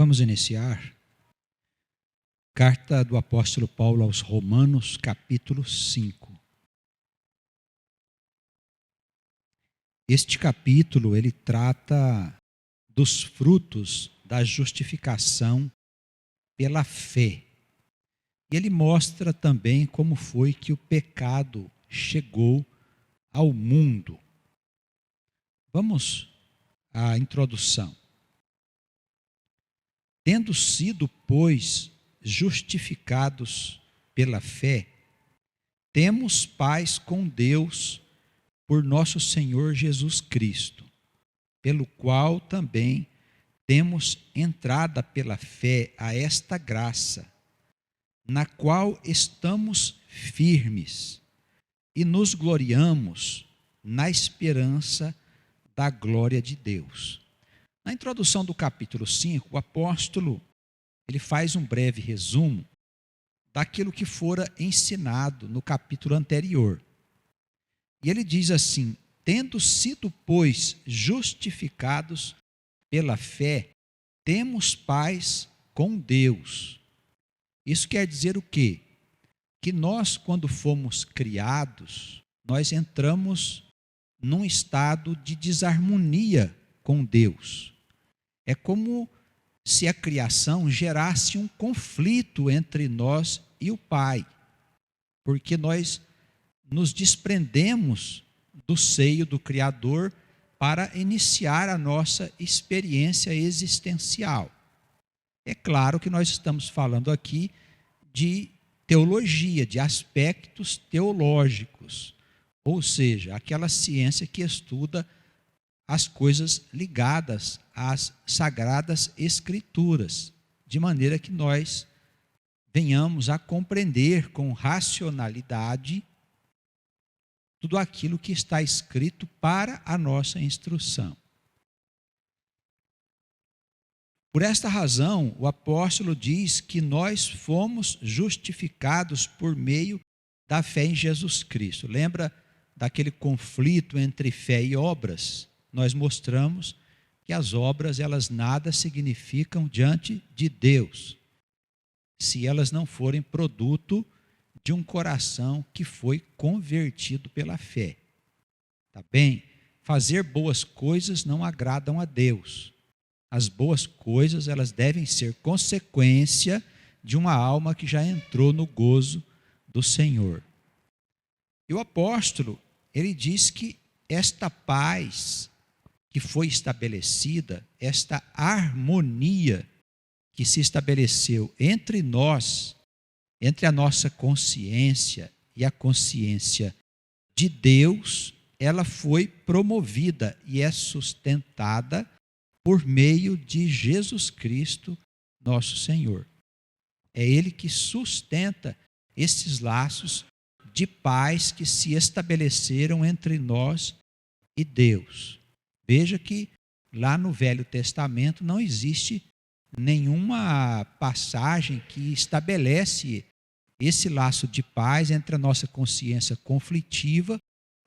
Vamos iniciar. Carta do apóstolo Paulo aos Romanos, capítulo 5. Este capítulo, ele trata dos frutos da justificação pela fé. E ele mostra também como foi que o pecado chegou ao mundo. Vamos à introdução. Tendo sido, pois, justificados pela fé, temos paz com Deus por nosso Senhor Jesus Cristo, pelo qual também temos entrada pela fé a esta graça, na qual estamos firmes e nos gloriamos na esperança da glória de Deus. Na introdução do capítulo 5, o apóstolo ele faz um breve resumo daquilo que fora ensinado no capítulo anterior. E ele diz assim: tendo sido, pois, justificados pela fé, temos paz com Deus. Isso quer dizer o quê? Que nós, quando fomos criados, nós entramos num estado de desarmonia com Deus. É como se a criação gerasse um conflito entre nós e o Pai, porque nós nos desprendemos do seio do Criador para iniciar a nossa experiência existencial. É claro que nós estamos falando aqui de teologia, de aspectos teológicos, ou seja, aquela ciência que estuda as coisas ligadas às sagradas escrituras, de maneira que nós venhamos a compreender com racionalidade tudo aquilo que está escrito para a nossa instrução. Por esta razão, o apóstolo diz que nós fomos justificados por meio da fé em Jesus Cristo. Lembra daquele conflito entre fé e obras? Nós mostramos que as obras, elas nada significam diante de Deus, se elas não forem produto de um coração que foi convertido pela fé. Tá bem? Fazer boas coisas não agradam a Deus. As boas coisas, elas devem ser consequência de uma alma que já entrou no gozo do Senhor. E o apóstolo, ele diz que esta paz que foi estabelecida, esta harmonia que se estabeleceu entre nós, entre a nossa consciência e a consciência de Deus, ela foi promovida e é sustentada por meio de Jesus Cristo, nosso Senhor. É Ele que sustenta esses laços de paz que se estabeleceram entre nós e Deus. Veja que lá no Velho Testamento não existe nenhuma passagem que estabelece esse laço de paz entre a nossa consciência conflitiva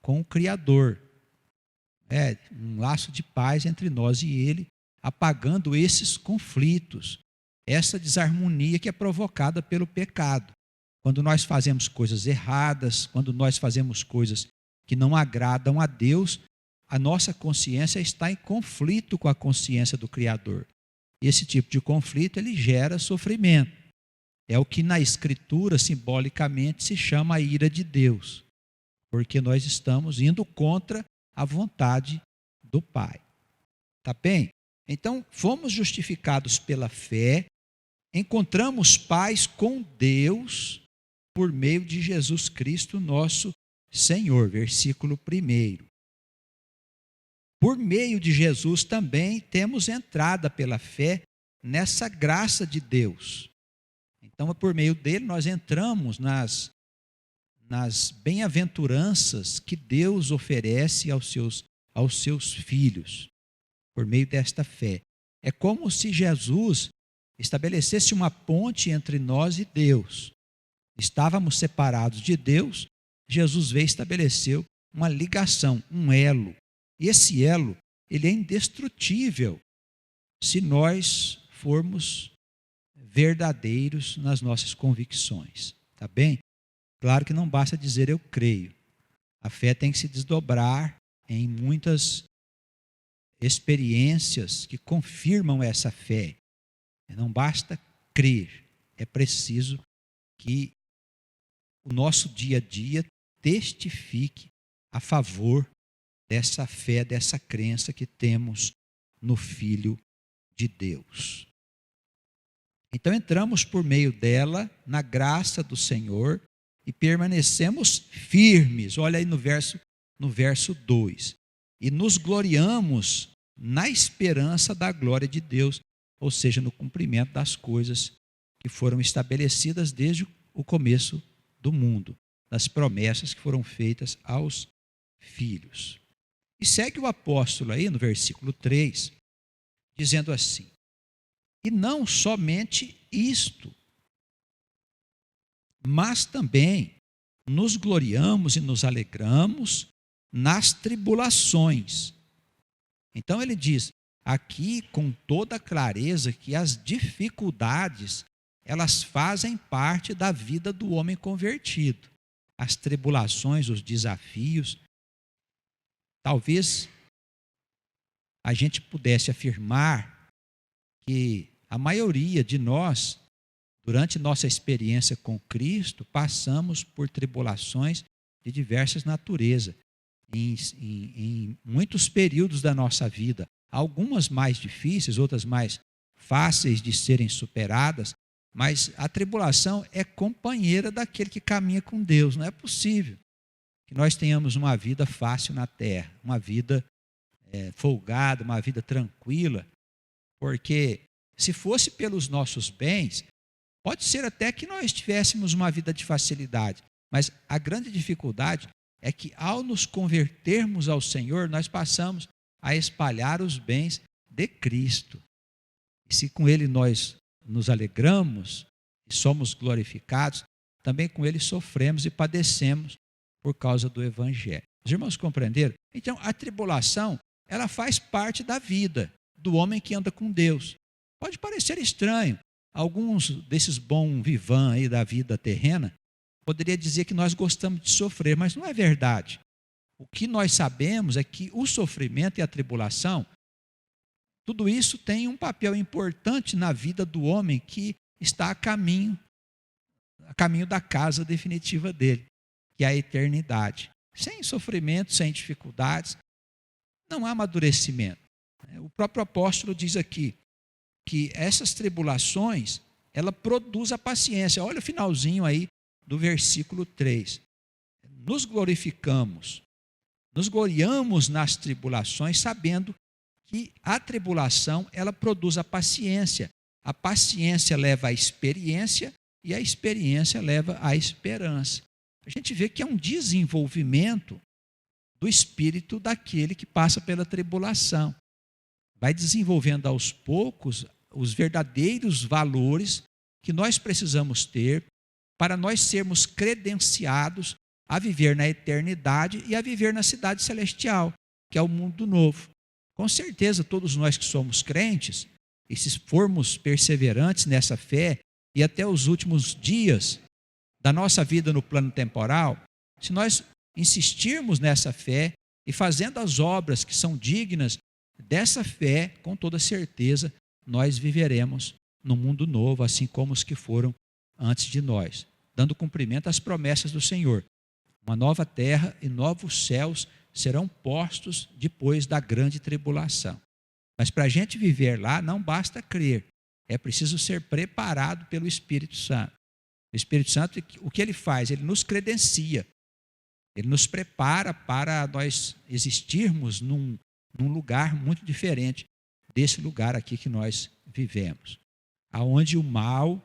com o Criador. É um laço de paz entre nós e Ele, apagando esses conflitos, essa desarmonia que é provocada pelo pecado. Quando nós fazemos coisas erradas, quando nós fazemos coisas que não agradam a Deus, a nossa consciência está em conflito com a consciência do Criador. Esse tipo de conflito, ele gera sofrimento. É o que na Escritura, simbolicamente, se chama a ira de Deus, porque nós estamos indo contra a vontade do Pai. Tá bem? Então, fomos justificados pela fé, encontramos paz com Deus por meio de Jesus Cristo, nosso Senhor. Versículo 1. Por meio de Jesus também temos entrada pela fé nessa graça de Deus. Então, por meio dele, nós entramos nas bem-aventuranças que Deus oferece aos seus filhos, por meio desta fé. É como se Jesus estabelecesse uma ponte entre nós e Deus. Estávamos separados de Deus, Jesus veio e estabeleceu uma ligação, um elo. E esse elo, ele é indestrutível se nós formos verdadeiros nas nossas convicções, tá bem? Claro que não basta dizer eu creio. A fé tem que se desdobrar em muitas experiências que confirmam essa fé. Não basta crer, é preciso que o nosso dia a dia testifique a favor dessa fé, dessa crença que temos no Filho de Deus. Então entramos por meio dela na graça do Senhor e permanecemos firmes. Olha aí no verso 2. E nos gloriamos na esperança da glória de Deus, ou seja, no cumprimento das coisas que foram estabelecidas desde o começo do mundo, das promessas que foram feitas aos filhos. E segue o apóstolo aí no versículo 3, dizendo assim: e não somente isto, mas também nos gloriamos e nos alegramos nas tribulações. Então ele diz aqui com toda clareza que as dificuldades, elas fazem parte da vida do homem convertido. As tribulações, os desafios. Talvez a gente pudesse afirmar que a maioria de nós, durante nossa experiência com Cristo, passamos por tribulações de diversas naturezas, em muitos períodos da nossa vida, algumas mais difíceis, outras mais fáceis de serem superadas, mas a tribulação é companheira daquele que caminha com Deus. Não é possível que nós tenhamos uma vida fácil na terra, uma vida folgada, uma vida tranquila, porque se fosse pelos nossos bens, pode ser até que nós tivéssemos uma vida de facilidade, mas a grande dificuldade é que ao nos convertermos ao Senhor, nós passamos a espalhar os bens de Cristo. E se com Ele nós nos alegramos e somos glorificados, também com Ele sofremos e padecemos por causa do Evangelho. Os irmãos compreenderam? Então, a tribulação, ela faz parte da vida do homem que anda com Deus. Pode parecer estranho. Alguns desses bons vivants aí da vida terrena poderia dizer que nós gostamos de sofrer, mas não é verdade. O que nós sabemos é que o sofrimento e a tribulação, tudo isso tem um papel importante na vida do homem que está a caminho da casa definitiva dele, que é a eternidade. Sem sofrimento, sem dificuldades, não há amadurecimento. O próprio apóstolo diz aqui que essas tribulações, ela produz a paciência. Olha o finalzinho aí do versículo 3. Nos gloriamos nas tribulações, sabendo que a tribulação, ela produz a paciência. A paciência leva à experiência e a experiência leva à esperança. A gente vê que é um desenvolvimento do espírito daquele que passa pela tribulação. Vai desenvolvendo aos poucos os verdadeiros valores que nós precisamos ter para nós sermos credenciados a viver na eternidade e a viver na cidade celestial, que é o mundo novo. Com certeza, todos nós que somos crentes, e se formos perseverantes nessa fé, e até os últimos dias da nossa vida no plano temporal, se nós insistirmos nessa fé e fazendo as obras que são dignas dessa fé, com toda certeza, nós viveremos no mundo novo, assim como os que foram antes de nós, dando cumprimento às promessas do Senhor. Uma nova terra e novos céus serão postos depois da grande tribulação. Mas para a gente viver lá, não basta crer, é preciso ser preparado pelo Espírito Santo. O Espírito Santo, o que ele faz? Ele nos credencia, ele nos prepara para nós existirmos num lugar muito diferente desse lugar aqui que nós vivemos, aonde o mal,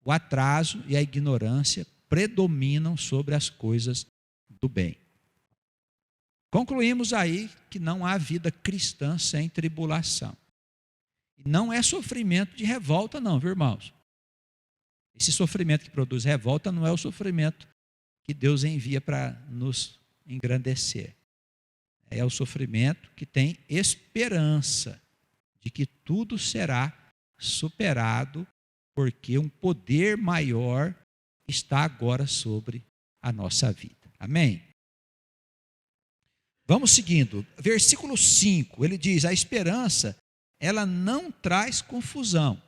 o atraso e a ignorância predominam sobre as coisas do bem. Concluímos aí que não há vida cristã sem tribulação. E não é sofrimento de revolta não, viu, irmãos? Esse sofrimento que produz revolta não é o sofrimento que Deus envia para nos engrandecer. É o sofrimento que tem esperança de que tudo será superado, porque um poder maior está agora sobre a nossa vida. Amém? Vamos seguindo. Versículo 5, ele diz: a esperança, ela não traz confusão.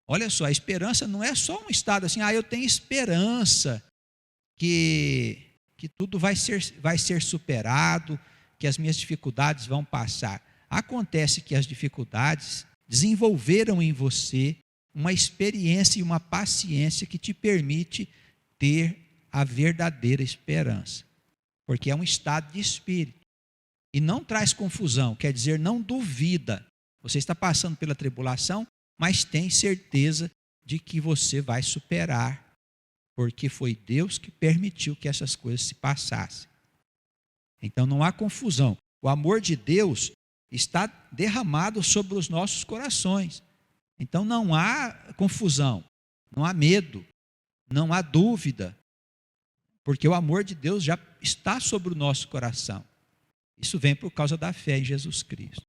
Olha só, a esperança não é só um estado assim, eu tenho esperança que tudo vai ser superado, que as minhas dificuldades vão passar. Acontece que as dificuldades desenvolveram em você uma experiência e uma paciência que te permite ter a verdadeira esperança, porque é um estado de espírito, e não traz confusão, quer dizer, não duvida. Você está passando pela tribulação, mas tem certeza de que você vai superar, porque foi Deus que permitiu que essas coisas se passassem. Então não há confusão. O amor de Deus está derramado sobre os nossos corações. Então não há confusão, não há medo, não há dúvida, porque o amor de Deus já está sobre o nosso coração. Isso vem por causa da fé em Jesus Cristo.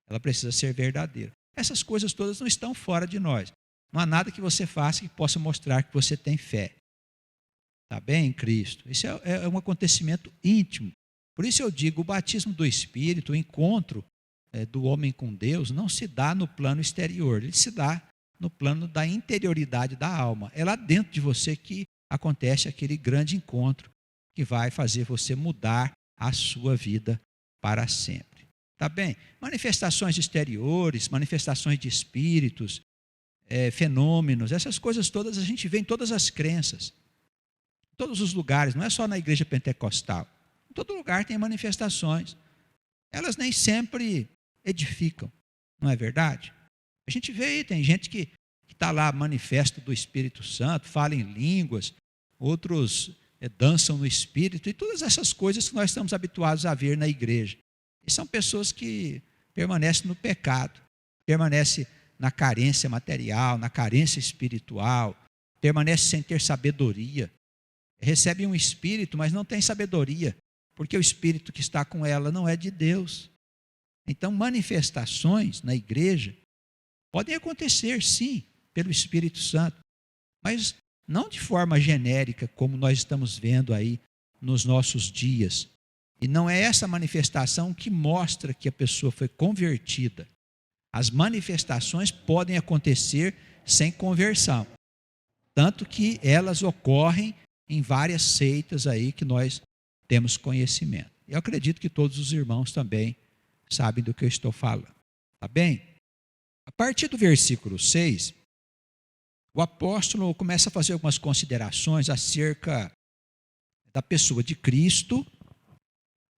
Ela precisa ser verdadeira. Essas coisas todas não estão fora de nós. Não há nada que você faça que possa mostrar que você tem fé. Está bem em Cristo? Isso é um acontecimento íntimo. Por isso eu digo, o batismo do Espírito, o encontro do homem com Deus, não se dá no plano exterior, ele se dá no plano da interioridade da alma. É lá dentro de você que acontece aquele grande encontro que vai fazer você mudar a sua vida para sempre. Tá bem? Manifestações exteriores, manifestações de espíritos, fenômenos, essas coisas todas a gente vê em todas as crenças, em todos os lugares, não é só na igreja pentecostal. Em todo lugar tem manifestações. Elas nem sempre edificam, não é verdade? A gente vê aí, tem gente que está lá, manifesto do Espírito Santo, fala em línguas, outros dançam no Espírito, e todas essas coisas que nós estamos habituados a ver na igreja. E são pessoas que permanecem no pecado, permanecem na carência material, na carência espiritual, permanecem sem ter sabedoria, recebem um Espírito, mas não tem sabedoria, porque o Espírito que está com ela não é de Deus. Então, manifestações na igreja podem acontecer, sim, pelo Espírito Santo, mas não de forma genérica, como nós estamos vendo aí nos nossos dias. E não é essa manifestação que mostra que a pessoa foi convertida. As manifestações podem acontecer sem conversão, tanto que elas ocorrem em várias seitas aí que nós temos conhecimento. Eu acredito que todos os irmãos também sabem do que eu estou falando. Tá bem? A partir do versículo 6, o apóstolo começa a fazer algumas considerações acerca da pessoa de Cristo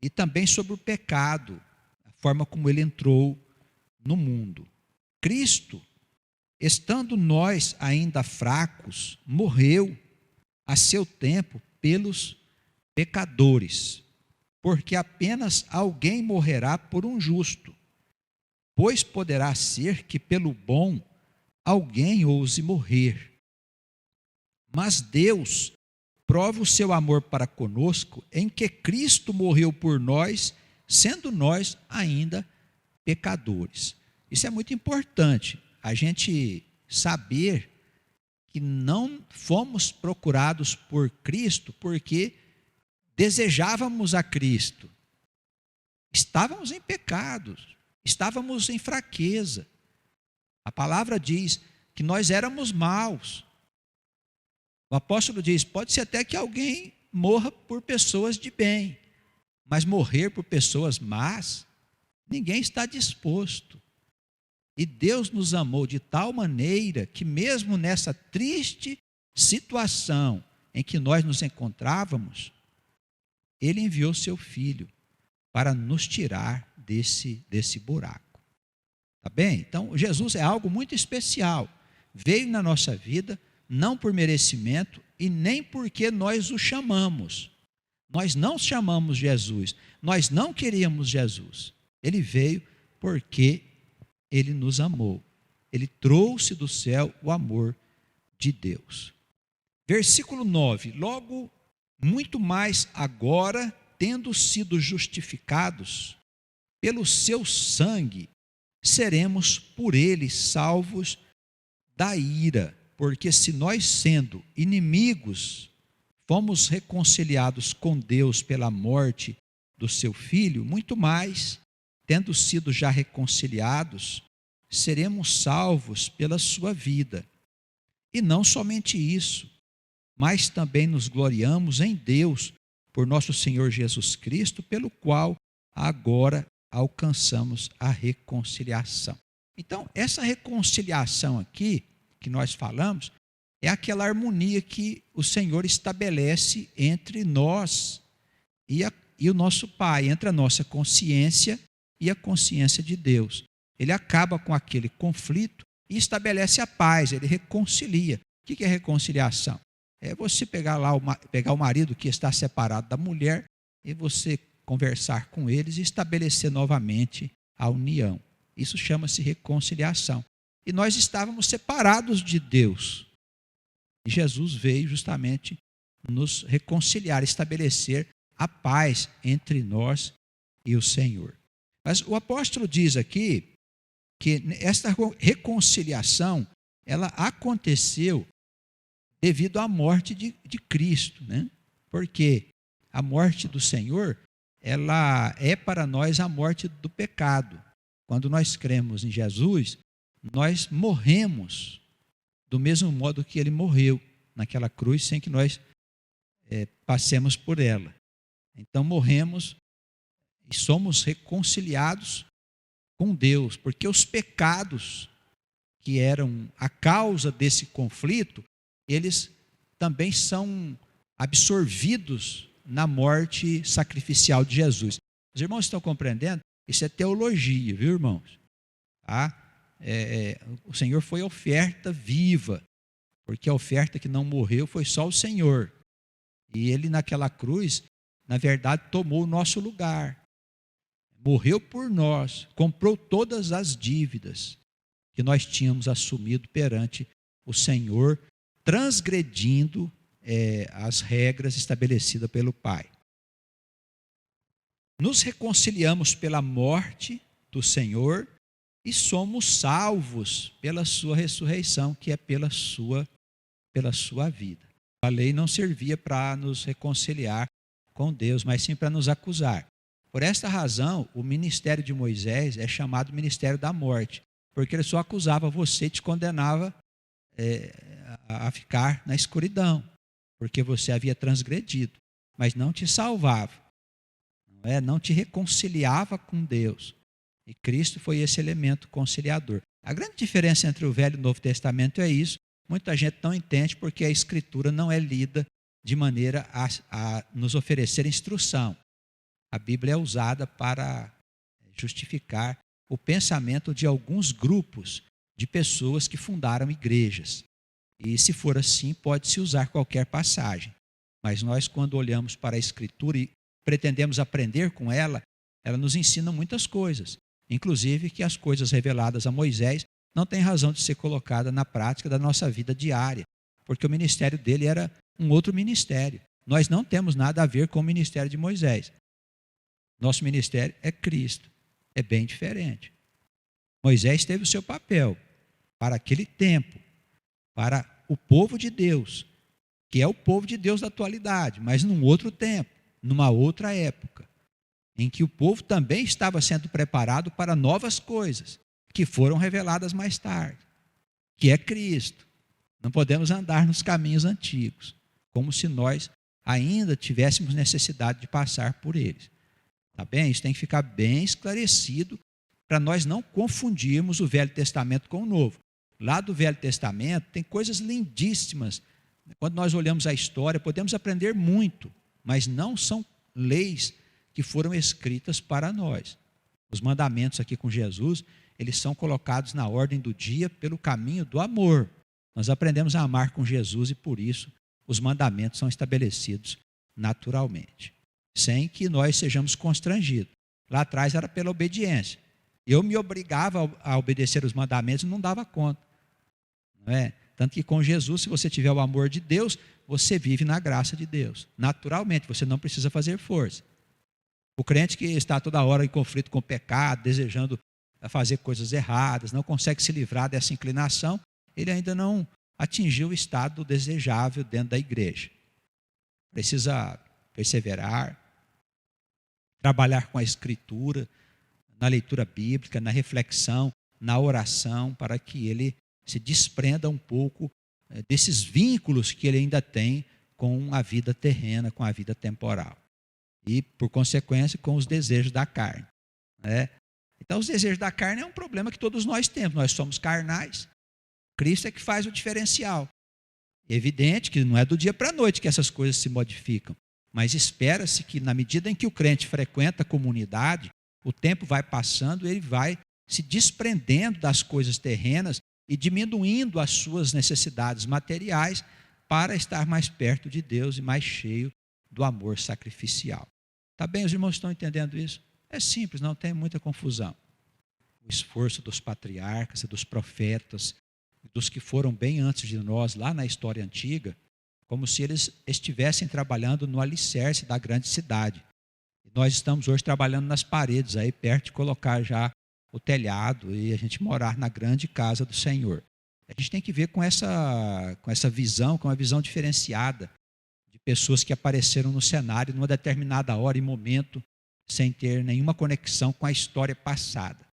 e também sobre o pecado, a forma como ele entrou no mundo. Cristo, estando nós ainda fracos, morreu a seu tempo pelos pecadores, porque apenas alguém morrerá por um justo, pois poderá ser que pelo bom alguém ouse morrer. Mas Deus prova o seu amor para conosco em que Cristo morreu por nós, sendo nós ainda pecadores. Isso é muito importante, a gente saber que não fomos procurados por Cristo porque desejávamos a Cristo. Estávamos em pecados, estávamos em fraqueza. A palavra diz que nós éramos maus. O apóstolo diz, pode ser até que alguém morra por pessoas de bem, mas morrer por pessoas más, ninguém está disposto. E Deus nos amou de tal maneira que mesmo nessa triste situação em que nós nos encontrávamos, Ele enviou seu Filho para nos tirar desse buraco. Tá bem? Então, Jesus é algo muito especial. Veio na nossa vida, não por merecimento e nem porque nós o chamamos. Nós não chamamos Jesus, nós não queríamos Jesus. Ele veio porque Ele nos amou. Ele trouxe do céu o amor de Deus. Versículo 9. Logo, muito mais agora, tendo sido justificados pelo seu sangue, seremos por ele salvos da ira, porque se nós, sendo inimigos, fomos reconciliados com Deus pela morte do seu Filho, muito mais, tendo sido já reconciliados, seremos salvos pela sua vida. E não somente isso, mas também nos gloriamos em Deus, por nosso Senhor Jesus Cristo, pelo qual agora alcançamos a reconciliação. Então, essa reconciliação aqui, que nós falamos, é aquela harmonia que o Senhor estabelece entre nós e o nosso Pai, entre a nossa consciência e a consciência de Deus. Ele acaba com aquele conflito e estabelece a paz, ele reconcilia. O que é reconciliação? É você pegar o marido que está separado da mulher e você conversar com eles e estabelecer novamente a união. Isso chama-se reconciliação. E nós estávamos separados de Deus. E Jesus veio justamente nos reconciliar, estabelecer a paz entre nós e o Senhor. Mas o apóstolo diz aqui que esta reconciliação, ela aconteceu devido à morte de Cristo, né? Porque a morte do Senhor, ela é para nós a morte do pecado. Quando nós cremos em Jesus, nós morremos do mesmo modo que ele morreu naquela cruz, sem que nós passemos por ela. Então morremos e somos reconciliados com Deus, porque os pecados que eram a causa desse conflito, eles também são absorvidos na morte sacrificial de Jesus. Os irmãos estão compreendendo? Isso é teologia, viu, irmãos? O Senhor foi oferta viva, porque a oferta que não morreu foi só o Senhor. E ele naquela cruz, na verdade, tomou o nosso lugar. Morreu por nós, comprou todas as dívidas que nós tínhamos assumido perante o Senhor, transgredindo as regras estabelecidas pelo Pai. Nos reconciliamos pela morte do Senhor e somos salvos pela sua ressurreição, que é pela sua vida. A lei não servia para nos reconciliar com Deus, mas sim para nos acusar. Por esta razão, o ministério de Moisés é chamado ministério da morte, porque ele só acusava você e te condenava a ficar na escuridão, porque você havia transgredido, mas não te salvava, não te reconciliava com Deus. E Cristo foi esse elemento conciliador. A grande diferença entre o Velho e o Novo Testamento é isso. Muita gente não entende porque a Escritura não é lida de maneira a nos oferecer instrução. A Bíblia é usada para justificar o pensamento de alguns grupos de pessoas que fundaram igrejas. E se for assim, pode-se usar qualquer passagem. Mas nós, quando olhamos para a Escritura e pretendemos aprender com ela, ela nos ensina muitas coisas. Inclusive que as coisas reveladas a Moisés não têm razão de ser colocada na prática da nossa vida diária, porque o ministério dele era um outro ministério. Nós não temos nada a ver com o ministério de Moisés. Nosso ministério é Cristo, é bem diferente. Moisés teve o seu papel para aquele tempo, para o povo de Deus, que é o povo de Deus da atualidade, mas num outro tempo, numa outra época, em que o povo também estava sendo preparado para novas coisas, que foram reveladas mais tarde, que é Cristo. Não podemos andar nos caminhos antigos, como se nós ainda tivéssemos necessidade de passar por eles. Tá bem? Isso tem que ficar bem esclarecido para nós não confundirmos o Velho Testamento com o Novo. Lá do Velho Testamento tem coisas lindíssimas. Quando nós olhamos a história, podemos aprender muito, mas não são leis que foram escritas para nós. Os mandamentos aqui com Jesus, eles são colocados na ordem do dia pelo caminho do amor. Nós aprendemos a amar com Jesus e por isso os mandamentos são estabelecidos naturalmente, sem que nós sejamos constrangidos. Lá atrás era pela obediência. Eu me obrigava a obedecer os mandamentos e não dava conta. Não é? Tanto que com Jesus, se você tiver o amor de Deus, você vive na graça de Deus. Naturalmente, você não precisa fazer força. O crente que está toda hora em conflito com o pecado, desejando fazer coisas erradas, não consegue se livrar dessa inclinação, ele ainda não atingiu o estado desejável dentro da igreja. Precisa perseverar, trabalhar com a Escritura, na leitura bíblica, na reflexão, na oração, para que ele se desprenda um pouco desses vínculos que ele ainda tem com a vida terrena, com a vida temporal. E, por consequência, com os desejos da carne, né? Então, os desejos da carne é um problema que todos nós temos. Nós somos carnais. Cristo é que faz o diferencial. É evidente que não é do dia para a noite que essas coisas se modificam, mas espera-se que, na medida em que o crente frequenta a comunidade, o tempo vai passando, ele vai se desprendendo das coisas terrenas e diminuindo as suas necessidades materiais para estar mais perto de Deus e mais cheio do amor sacrificial. Tá bem? Os irmãos estão entendendo isso? É simples, não tem muita confusão. O esforço dos patriarcas e dos profetas, dos que foram bem antes de nós, lá na história antiga, como se eles estivessem trabalhando no alicerce da grande cidade. E nós estamos hoje trabalhando nas paredes, aí perto de colocar já o telhado e a gente morar na grande casa do Senhor. A gente tem que ver com essa visão, com uma visão diferenciada de pessoas que apareceram no cenário numa determinada hora e momento, sem ter nenhuma conexão com a história passada.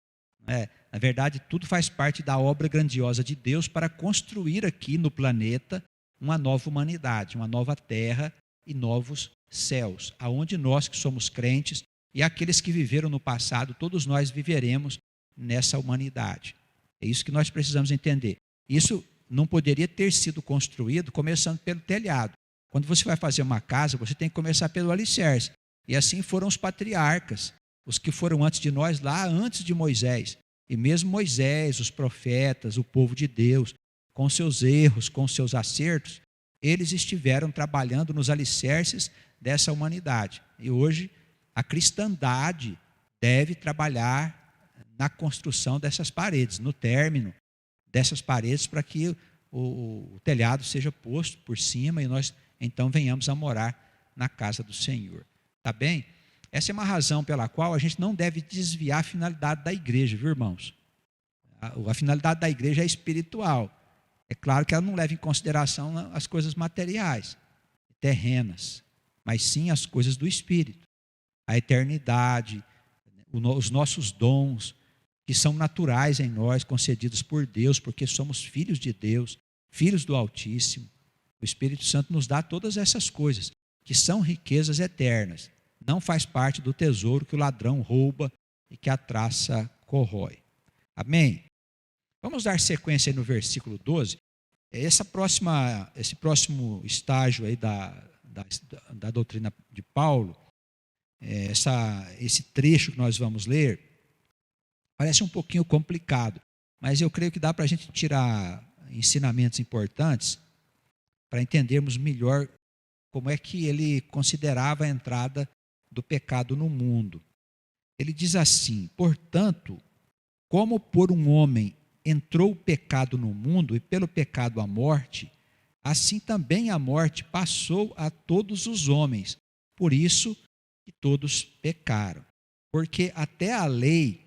Na verdade, tudo faz parte da obra grandiosa de Deus para construir aqui no planeta uma nova humanidade, uma nova terra e novos céus, aonde nós que somos crentes e aqueles que viveram no passado, todos nós viveremos nessa humanidade. É isso que nós precisamos entender. Isso não poderia ter sido construído começando pelo telhado. Quando você vai fazer uma casa, você tem que começar pelo alicerce. E assim foram os patriarcas, os que foram antes de nós, lá antes de Moisés. E mesmo Moisés, os profetas, o povo de Deus, com seus erros, com seus acertos, eles estiveram trabalhando nos alicerces dessa humanidade. E hoje a cristandade deve trabalhar na construção dessas paredes, no término dessas paredes, para que o telhado seja posto por cima e nós então venhamos a morar na casa do Senhor. Tá bem? Essa é uma razão pela qual a gente não deve desviar a finalidade da igreja, viu, irmãos? A finalidade da igreja é espiritual. É claro que ela não leva em consideração as coisas materiais, terrenas, mas sim as coisas do Espírito. A eternidade, os nossos dons, que são naturais em nós, concedidos por Deus, porque somos filhos de Deus, filhos do Altíssimo. O Espírito Santo nos dá todas essas coisas, que são riquezas eternas. Não faz parte do tesouro que o ladrão rouba e que a traça corrói. Amém? Vamos dar sequência aí no versículo 12. Esse próximo estágio aí da doutrina de Paulo, esse trecho que nós vamos ler, parece um pouquinho complicado, mas eu creio que dá para a gente tirar ensinamentos importantes para entendermos melhor como é que ele considerava a entrada do pecado no mundo. Ele diz assim: portanto, como por um homem entrou o pecado no mundo e pelo pecado a morte, assim também a morte passou a todos os homens, por isso que todos pecaram. Porque até a lei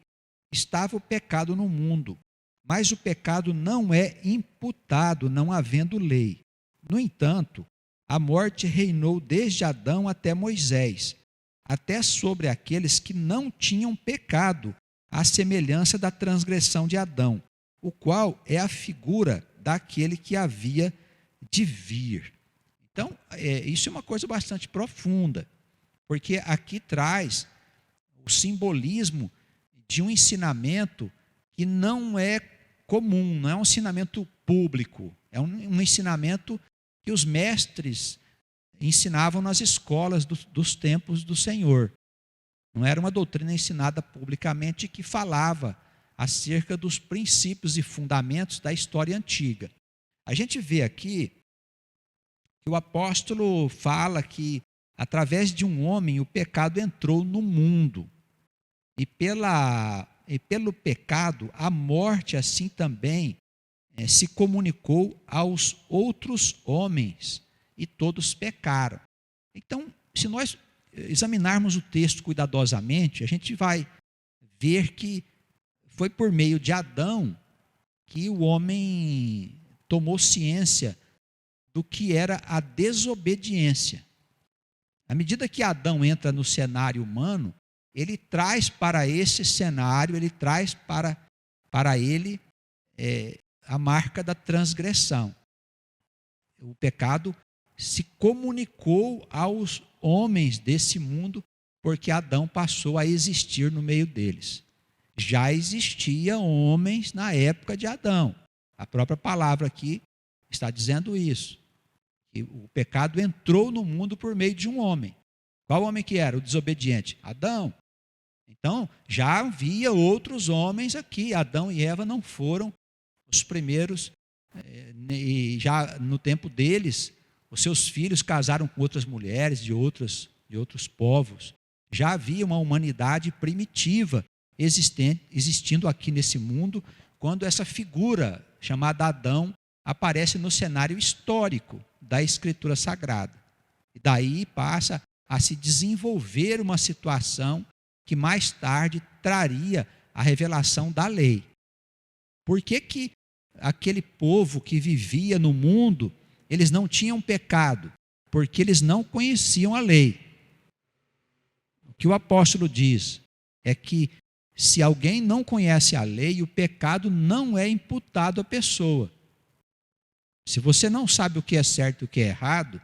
estava o pecado no mundo, mas o pecado não é imputado, não havendo lei. No entanto, a morte reinou desde Adão até Moisés, até sobre aqueles que não tinham pecado, à semelhança da transgressão de Adão, o qual é a figura daquele que havia de vir. Então, isso é uma coisa bastante profunda, porque aqui traz o simbolismo de um ensinamento que não é comum, não é um ensinamento público, é um ensinamento que os mestres ensinavam nas escolas dos tempos do Senhor. Não era uma doutrina ensinada publicamente que falava acerca dos princípios e fundamentos da história antiga. A gente vê aqui que o apóstolo fala que através de um homem o pecado entrou no mundo. E pelo pecado, a morte assim também se comunicou aos outros homens, e todos pecaram. Então, se nós examinarmos o texto cuidadosamente, a gente vai ver que foi por meio de Adão que o homem tomou ciência do que era a desobediência. À medida que Adão entra no cenário humano, ele traz para esse cenário, ele traz para ele a marca da transgressão. O pecado se comunicou aos homens desse mundo porque Adão passou a existir no meio deles. Já existiam homens na época de Adão. A própria palavra aqui está dizendo isso. Que o pecado entrou no mundo por meio de um homem. Qual homem que era? O desobediente? Adão. Então, já havia outros homens aqui. Adão e Eva não foram os primeiros. E já no tempo deles, os seus filhos casaram com outras mulheres de outros povos. Já havia uma humanidade primitiva existindo aqui nesse mundo, quando essa figura chamada Adão aparece no cenário histórico da Escritura Sagrada. E daí passa a se desenvolver uma situação que mais tarde traria a revelação da lei. Por que aquele povo que vivia no mundo, eles não tinham pecado? Porque eles não conheciam a lei. O que o apóstolo diz é que se alguém não conhece a lei, o pecado não é imputado à pessoa. Se você não sabe o que é certo e o que é errado,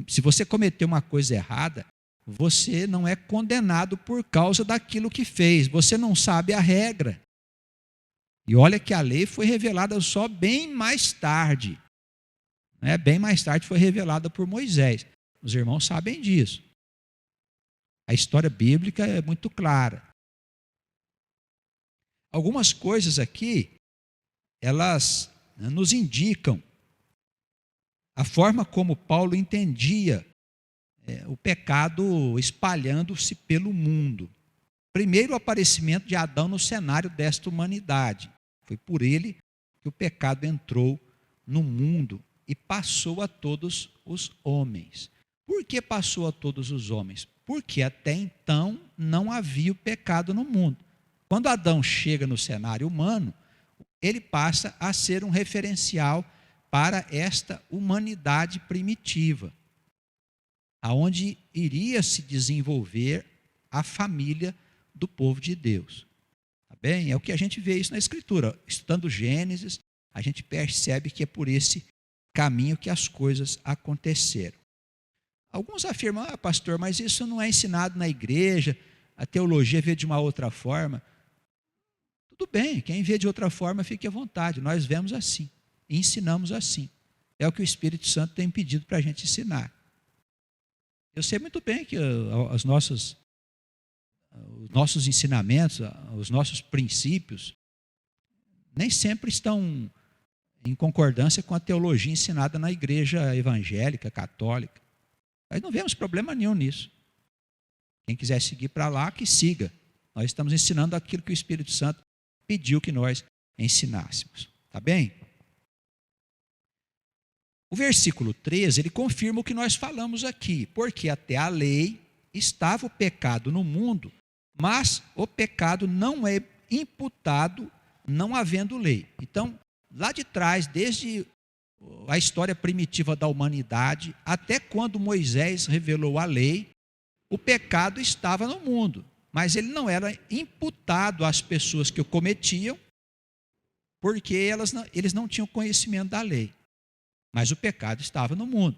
se você cometeu uma coisa errada, você não é condenado por causa daquilo que fez. Você não sabe a regra. E olha que a lei foi revelada só bem mais tarde. Bem mais tarde foi revelada por Moisés. Os irmãos sabem disso. A história bíblica é muito clara. Algumas coisas aqui, elas nos indicam a forma como Paulo entendia o pecado espalhando-se pelo mundo. Primeiro, o aparecimento de Adão no cenário desta humanidade. Foi por ele que o pecado entrou no mundo e passou a todos os homens. Por que passou a todos os homens? Porque até então não havia o pecado no mundo. Quando Adão chega no cenário humano, ele passa a ser um referencial para esta humanidade primitiva, aonde iria se desenvolver a família do povo de Deus. Tá bem? É o que a gente vê isso na Escritura. Estudando Gênesis, a gente percebe que é por esse caminho que as coisas aconteceram. Alguns afirmam, pastor, mas isso não é ensinado na igreja, a teologia vê de uma outra forma. Tudo bem, quem vê de outra forma, fique à vontade. Nós vemos assim, e ensinamos assim. É o que o Espírito Santo tem pedido para a gente ensinar. Eu sei muito bem que os nossos ensinamentos, os nossos princípios, nem sempre estão em concordância com a teologia ensinada na igreja evangélica, católica. Nós não vemos problema nenhum nisso. Quem quiser seguir para lá, que siga. Nós estamos ensinando aquilo que o Espírito Santo pediu que nós ensinássemos. Tá bem? O versículo 13, ele confirma o que nós falamos aqui. Porque até a lei estava o pecado no mundo, mas o pecado não é imputado não havendo lei. Então, lá de trás, desde a história primitiva da humanidade, até quando Moisés revelou a lei, o pecado estava no mundo, mas ele não era imputado às pessoas que o cometiam, porque eles não tinham conhecimento da lei. Mas o pecado estava no mundo.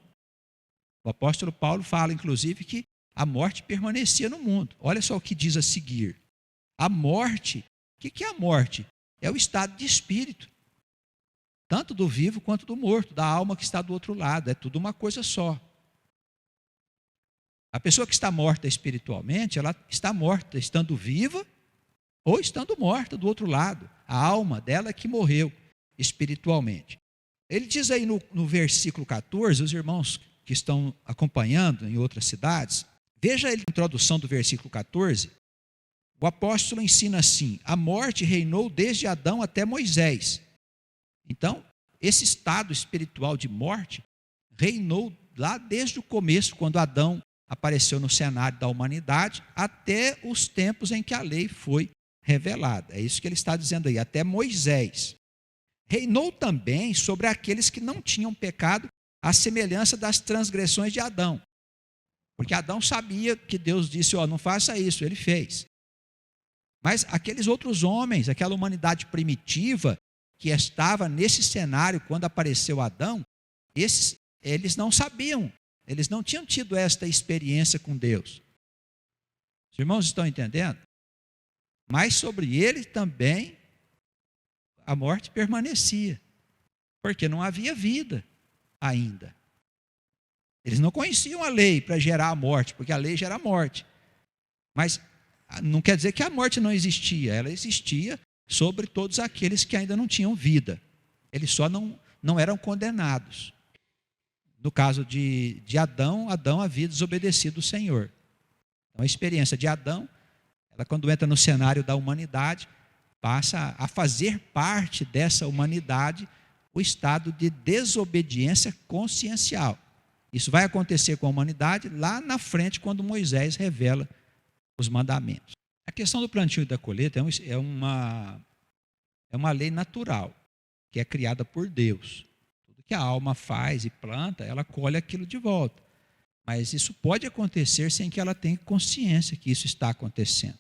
O apóstolo Paulo fala, inclusive, que a morte permanecia no mundo. Olha só o que diz a seguir. A morte, o que é a morte? É o estado de espírito. Tanto do vivo quanto do morto, da alma que está do outro lado. É tudo uma coisa só. A pessoa que está morta espiritualmente, ela está morta estando viva ou estando morta do outro lado. A alma dela é que morreu espiritualmente. Ele diz aí no versículo 14, os irmãos que estão acompanhando em outras cidades, veja a introdução do versículo 14. O apóstolo ensina assim: a morte reinou desde Adão até Moisés. Então, esse estado espiritual de morte reinou lá desde o começo, quando Adão apareceu no cenário da humanidade, até os tempos em que a lei foi revelada. É isso que ele está dizendo aí, até Moisés. reinou também sobre aqueles que não tinham pecado, à semelhança das transgressões de Adão. Porque Adão sabia que Deus disse, não faça isso, ele fez. Mas aqueles outros homens, aquela humanidade primitiva, que estava nesse cenário quando apareceu Adão, eles não sabiam, eles não tinham tido esta experiência com Deus. Os irmãos estão entendendo? Mas sobre ele também a morte permanecia, porque não havia vida ainda. Eles não conheciam a lei para gerar a morte, porque a lei gera a morte. Mas não quer dizer que a morte não existia, ela existia sobre todos aqueles que ainda não tinham vida. Eles só não eram condenados. No caso de Adão, Adão havia desobedecido o Senhor. Então a experiência de Adão, ela quando entra no cenário da humanidade, passa a fazer parte dessa humanidade o estado de desobediência consciencial. Isso vai acontecer com a humanidade lá na frente, quando Moisés revela os mandamentos. A questão do plantio e da colheita é uma lei natural, que é criada por Deus. Tudo que a alma faz e planta, ela colhe aquilo de volta. Mas isso pode acontecer sem que ela tenha consciência que isso está acontecendo.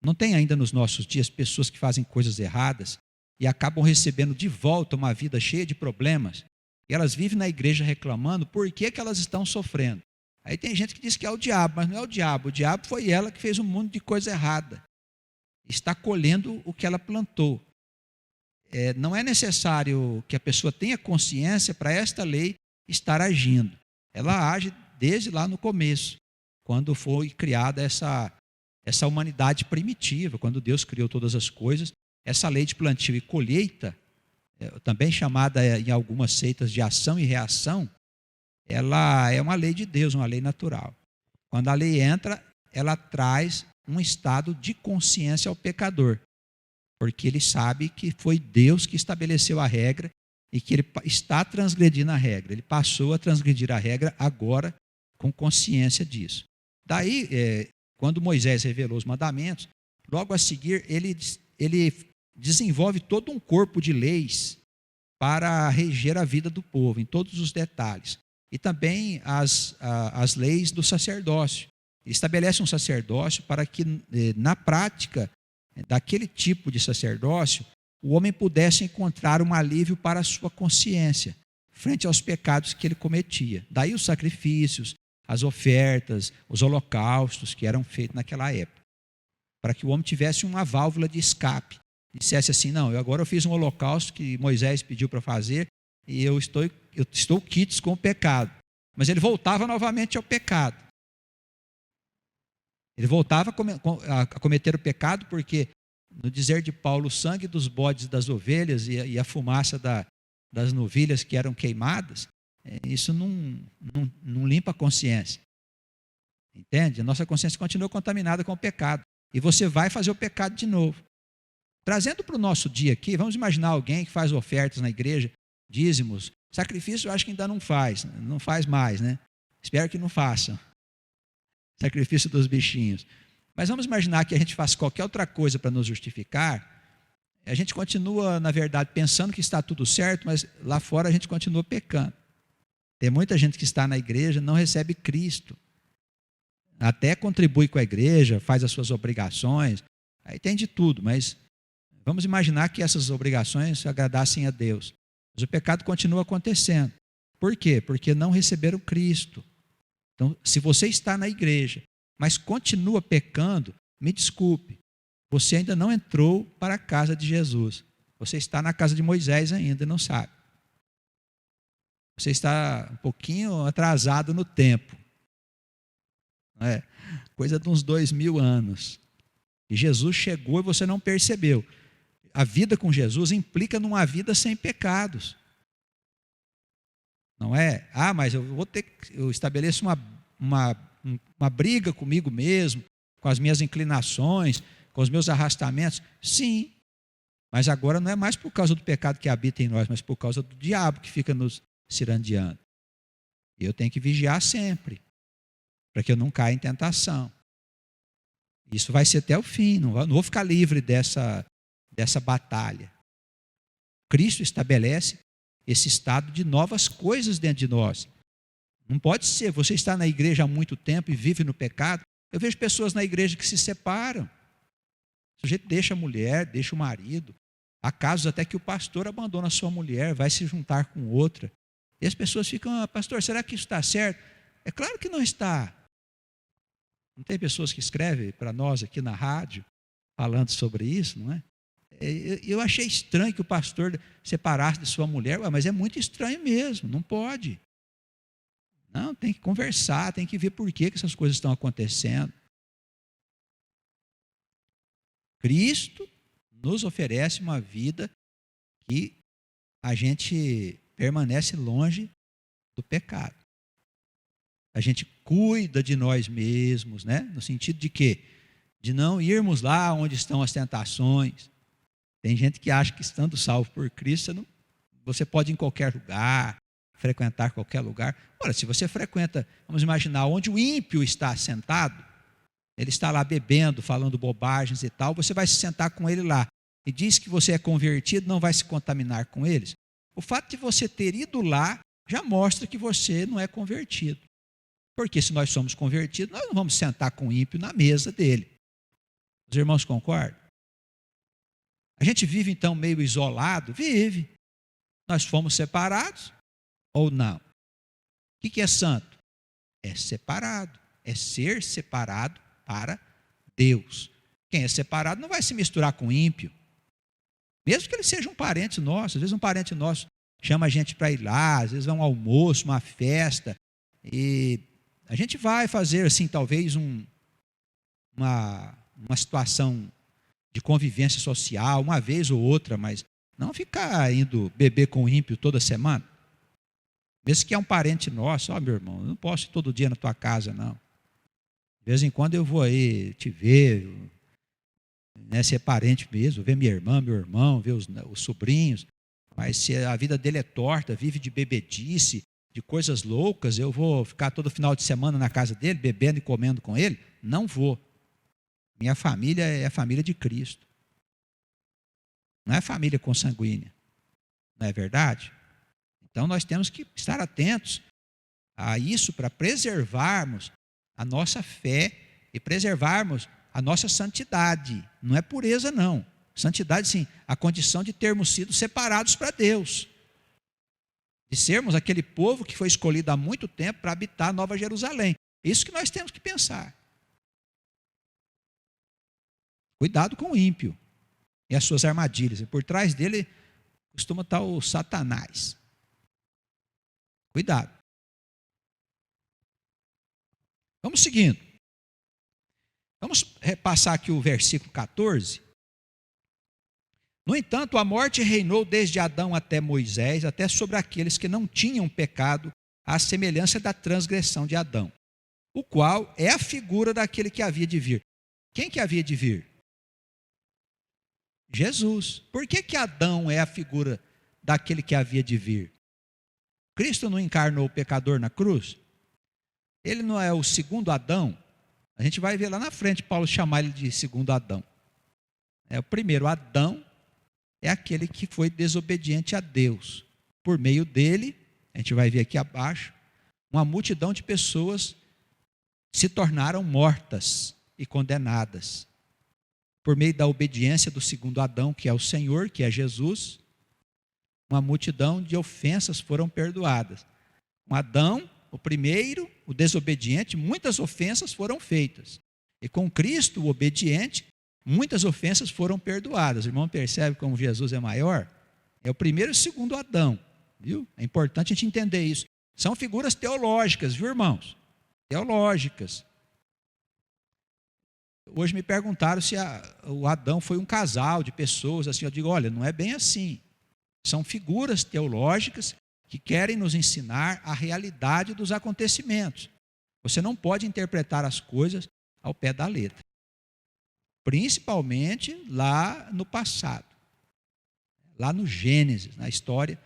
Não tem ainda nos nossos dias pessoas que fazem coisas erradas e acabam recebendo de volta uma vida cheia de problemas. E elas vivem na igreja reclamando por que elas estão sofrendo. Aí tem gente que diz que é o diabo, mas não é o diabo. O diabo foi ela que fez um mundo de coisa errada. Está colhendo o que ela plantou. Não é necessário que a pessoa tenha consciência para esta lei estar agindo. Ela age desde lá no começo, quando foi criada essa humanidade primitiva, quando Deus criou todas as coisas. Essa lei de plantio e colheita, também chamada em algumas seitas de ação e reação, ela é uma lei de Deus, uma lei natural. Quando a lei entra, ela traz um estado de consciência ao pecador, porque ele sabe que foi Deus que estabeleceu a regra e que ele está transgredindo a regra. Ele passou a transgredir a regra agora com consciência disso. Daí, quando Moisés revelou os mandamentos, logo a seguir ele desenvolve todo um corpo de leis para reger a vida do povo, em todos os detalhes. E também as leis do sacerdócio. Ele estabelece um sacerdócio para que, na prática daquele tipo de sacerdócio, o homem pudesse encontrar um alívio para a sua consciência, frente aos pecados que ele cometia. Daí os sacrifícios, as ofertas, os holocaustos que eram feitos naquela época, para que o homem tivesse uma válvula de escape. Dissesse assim, não, agora eu fiz um holocausto que Moisés pediu para fazer e eu estou quites com o pecado. Mas ele voltava novamente ao pecado. Ele voltava a cometer o pecado porque, no dizer de Paulo, o sangue dos bodes e das ovelhas e a fumaça das novilhas que eram queimadas, isso não limpa a consciência. Entende? A nossa consciência continua contaminada com o pecado. E você vai fazer o pecado de novo. Trazendo para o nosso dia aqui, vamos imaginar alguém que faz ofertas na igreja, dízimos, sacrifício eu acho que ainda não faz mais, né? Espero que não façam. Sacrifício dos bichinhos. Mas vamos imaginar que a gente faz qualquer outra coisa para nos justificar, a gente continua, na verdade, pensando que está tudo certo, mas lá fora a gente continua pecando. Tem muita gente que está na igreja, não recebe Cristo. Até contribui com a igreja, faz as suas obrigações, aí tem de tudo, mas vamos imaginar que essas obrigações agradassem a Deus. Mas o pecado continua acontecendo. Por quê? Porque não receberam Cristo. Então, se você está na igreja, mas continua pecando, me desculpe, você ainda não entrou para a casa de Jesus. Você está na casa de Moisés ainda e não sabe. Você está um pouquinho atrasado no tempo. Coisa de uns 2000 anos. E Jesus chegou e você não percebeu. A vida com Jesus implica numa vida sem pecados. Não é? Mas eu estabeleço uma briga comigo mesmo, com as minhas inclinações, com os meus arrastamentos. Sim, mas agora não é mais por causa do pecado que habita em nós, mas por causa do diabo que fica nos cirandeando. E eu tenho que vigiar sempre, para que eu não caia em tentação. Isso vai ser até o fim, não vou ficar livre dessa batalha. Cristo estabelece esse estado de novas coisas dentro de nós. Não pode ser, você está na igreja há muito tempo e vive no pecado. Eu vejo pessoas na igreja que se separam. O sujeito deixa a mulher, deixa o marido. Há casos até que o pastor abandona a sua mulher, vai se juntar com outra. E as pessoas ficam, pastor, será que isso está certo? É claro que não está. Não tem pessoas que escrevem para nós aqui na rádio, falando sobre isso, não é? Eu achei estranho que o pastor separasse de sua mulher, mas é muito estranho mesmo, não pode. Não, tem que conversar, tem que ver por que essas coisas estão acontecendo. Cristo nos oferece uma vida que a gente permanece longe do pecado. A gente cuida de nós mesmos, né? No sentido de quê? De não irmos lá onde estão as tentações. Tem gente que acha que estando salvo por Cristo, você pode ir em qualquer lugar, frequentar qualquer lugar. Ora, se você frequenta, vamos imaginar, onde o ímpio está sentado, ele está lá bebendo, falando bobagens e tal, você vai se sentar com ele lá e diz que você é convertido, não vai se contaminar com eles. O fato de você ter ido lá já mostra que você não é convertido. Porque se nós somos convertidos, nós não vamos sentar com o ímpio na mesa dele. Os irmãos concordam? A gente vive então meio isolado? Vive. Nós fomos separados ou não? O que é santo? É separado. É ser separado para Deus. Quem é separado não vai se misturar com o ímpio. Mesmo que ele seja um parente nosso. Às vezes um parente nosso chama a gente para ir lá, às vezes é um almoço, uma festa, e a gente vai fazer assim, talvez uma situação de convivência social, uma vez ou outra, mas não ficar indo beber com o ímpio toda semana. Mesmo que é um parente nosso, meu irmão, eu não posso ir todo dia na tua casa, não. De vez em quando eu vou aí te ver, né, ser parente mesmo, ver minha irmã, meu irmão, ver os sobrinhos, mas se a vida dele é torta, vive de bebedice, de coisas loucas, eu vou ficar todo final de semana na casa dele, bebendo e comendo com ele? Não vou. Minha família é a família de Cristo. Não é família consanguínea. Não é verdade? Então nós temos que estar atentos a isso para preservarmos a nossa fé e preservarmos a nossa santidade. Não é pureza, não. Santidade, sim, a condição de termos sido separados para Deus. De sermos aquele povo que foi escolhido há muito tempo para habitar Nova Jerusalém. Isso que nós temos que pensar. Cuidado com o ímpio e as suas armadilhas. E por trás dele costuma estar o Satanás. Cuidado. Vamos seguindo. Vamos repassar aqui o versículo 14. No entanto, a morte reinou desde Adão até Moisés, até sobre aqueles que não tinham pecado, à semelhança da transgressão de Adão, o qual é a figura daquele que havia de vir. Quem que havia de vir? Jesus. Por que Adão é a figura daquele que havia de vir? Cristo não encarnou o pecador na cruz? Ele não é o segundo Adão? A gente vai ver lá na frente Paulo chamar ele de segundo Adão. É o primeiro Adão, é aquele que foi desobediente a Deus. Por meio dele, a gente vai ver aqui abaixo, uma multidão de pessoas se tornaram mortas e condenadas. Por meio da obediência do segundo Adão, que é o Senhor, que é Jesus, uma multidão de ofensas foram perdoadas. Com Adão, o primeiro, o desobediente, muitas ofensas foram feitas. E com Cristo, o obediente, muitas ofensas foram perdoadas. O irmão percebe como Jesus é maior? É o primeiro e o segundo Adão, viu? É importante a gente entender isso. São figuras teológicas, viu, irmãos? Teológicas. Hoje me perguntaram se o Adão foi um casal de pessoas, assim, eu digo, olha, não é bem assim. São figuras teológicas que querem nos ensinar a realidade dos acontecimentos. Você não pode interpretar as coisas ao pé da letra. Principalmente lá no passado. Lá no Gênesis, na história,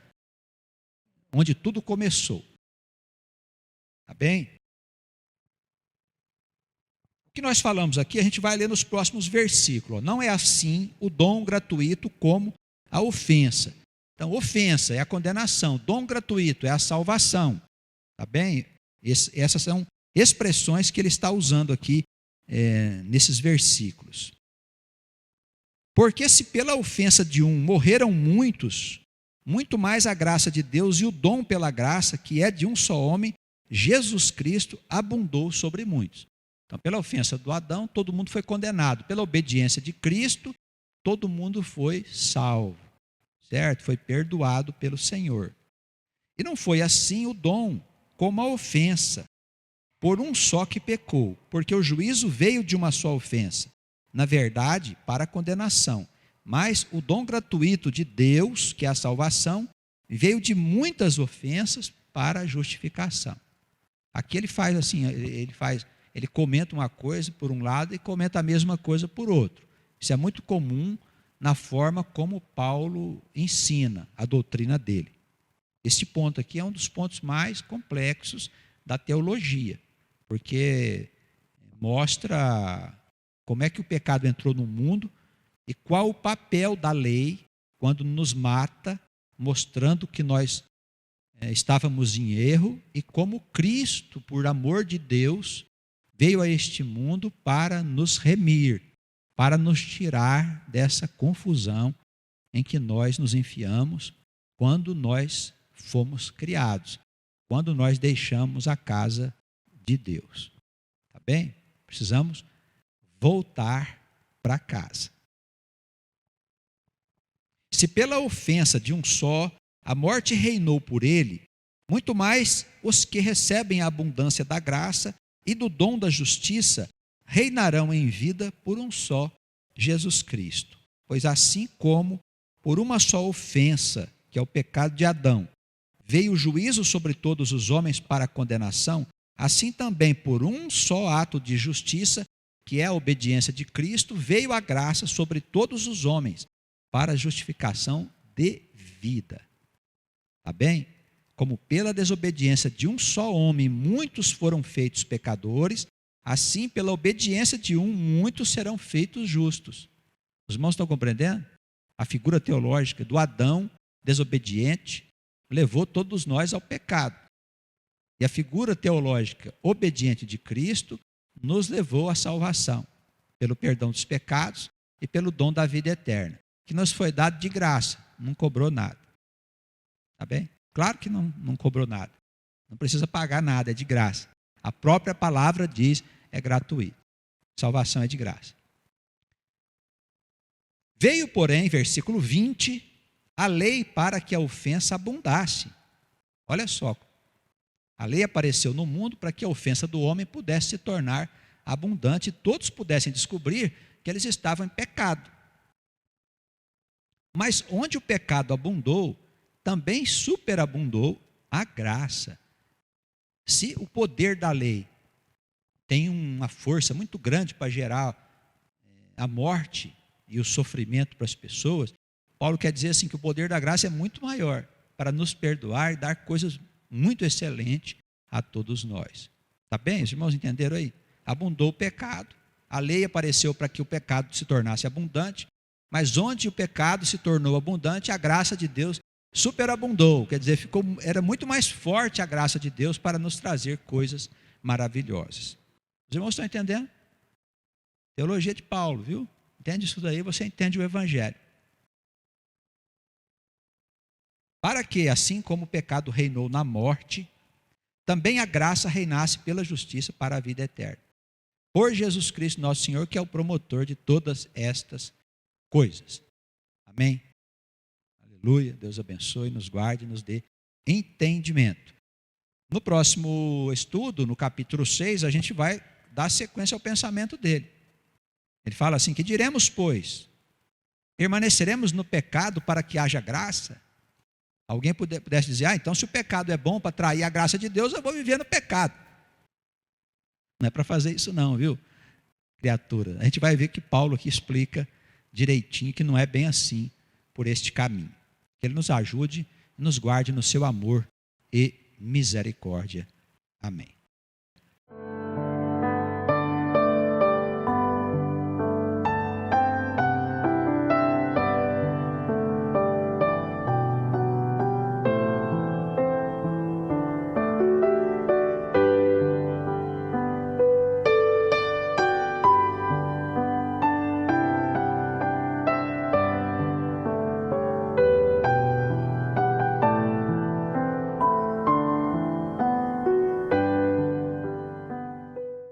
onde tudo começou. Tá bem? O que nós falamos aqui, a gente vai ler nos próximos versículos. Não é assim o dom gratuito como a ofensa. Então, ofensa é a condenação, dom gratuito é a salvação. Tá bem? Essas são expressões que ele está usando aqui nesses versículos. Porque se pela ofensa de um morreram muitos, muito mais a graça de Deus e o dom pela graça, que é de um só homem, Jesus Cristo, abundou sobre muitos. Então, pela ofensa do Adão, todo mundo foi condenado. Pela obediência de Cristo, todo mundo foi salvo. Certo? Foi perdoado pelo Senhor. E não foi assim o dom, como a ofensa, por um só que pecou, porque o juízo veio de uma só ofensa, na verdade, para a condenação. Mas o dom gratuito de Deus, que é a salvação, veio de muitas ofensas para a justificação. Aqui ele faz assim, ele comenta uma coisa por um lado e comenta a mesma coisa por outro. Isso é muito comum na forma como Paulo ensina a doutrina dele. Este ponto aqui é um dos pontos mais complexos da teologia, porque mostra como é que o pecado entrou no mundo e qual o papel da lei quando nos mata, mostrando que nós estávamos em erro e como Cristo, por amor de Deus, veio a este mundo para nos remir, para nos tirar dessa confusão em que nós nos enfiamos quando nós fomos criados, quando nós deixamos a casa de Deus. Tá bem? Precisamos voltar para casa. Se pela ofensa de um só a morte reinou por ele, muito mais os que recebem a abundância da graça e do dom da justiça reinarão em vida por um só, Jesus Cristo. Pois assim como por uma só ofensa, que é o pecado de Adão, veio o juízo sobre todos os homens para a condenação, assim também por um só ato de justiça, que é a obediência de Cristo, veio a graça sobre todos os homens para a justificação de vida. Tá bem? Como pela desobediência de um só homem muitos foram feitos pecadores, assim pela obediência de um muitos serão feitos justos. Os irmãos estão compreendendo? A figura teológica do Adão desobediente levou todos nós ao pecado. E a figura teológica obediente de Cristo nos levou à salvação, pelo perdão dos pecados e pelo dom da vida eterna, que nos foi dado de graça, não cobrou nada. Tá bem? Claro que não cobrou nada. Não precisa pagar nada, é de graça. A própria palavra diz, é gratuito. Salvação é de graça. Veio, porém, versículo 20, a lei para que a ofensa abundasse. Olha só, a lei apareceu no mundo para que a ofensa do homem pudesse se tornar abundante e todos pudessem descobrir que eles estavam em pecado. Mas onde o pecado abundou, também superabundou a graça. Se o poder da lei tem uma força muito grande para gerar a morte e o sofrimento para as pessoas, Paulo quer dizer assim que o poder da graça é muito maior para nos perdoar e dar coisas muito excelentes a todos nós. Tá bem? Os irmãos entenderam aí? Abundou o pecado. A lei apareceu para que o pecado se tornasse abundante, mas onde o pecado se tornou abundante, a graça de Deus superabundou. Quer dizer, era muito mais forte a graça de Deus para nos trazer coisas maravilhosas. Os irmãos estão entendendo? Teologia de Paulo, viu? Entende isso daí, você entende o Evangelho. Para que, assim como o pecado reinou na morte, também a graça reinasse pela justiça para a vida eterna. Por Jesus Cristo, nosso Senhor, que é o promotor de todas estas coisas. Amém? Aleluia. Deus abençoe, nos guarde e nos dê entendimento. No próximo estudo, no capítulo 6, a gente vai dar sequência ao pensamento dele. Ele fala assim, que diremos, pois? Permaneceremos no pecado para que haja graça? Alguém pudesse dizer, então se o pecado é bom para atrair a graça de Deus, eu vou viver no pecado. Não é para fazer isso não, viu, criatura? A gente vai ver que Paulo aqui explica direitinho que não é bem assim por este caminho. Que Ele nos ajude e nos guarde no seu amor e misericórdia. Amém.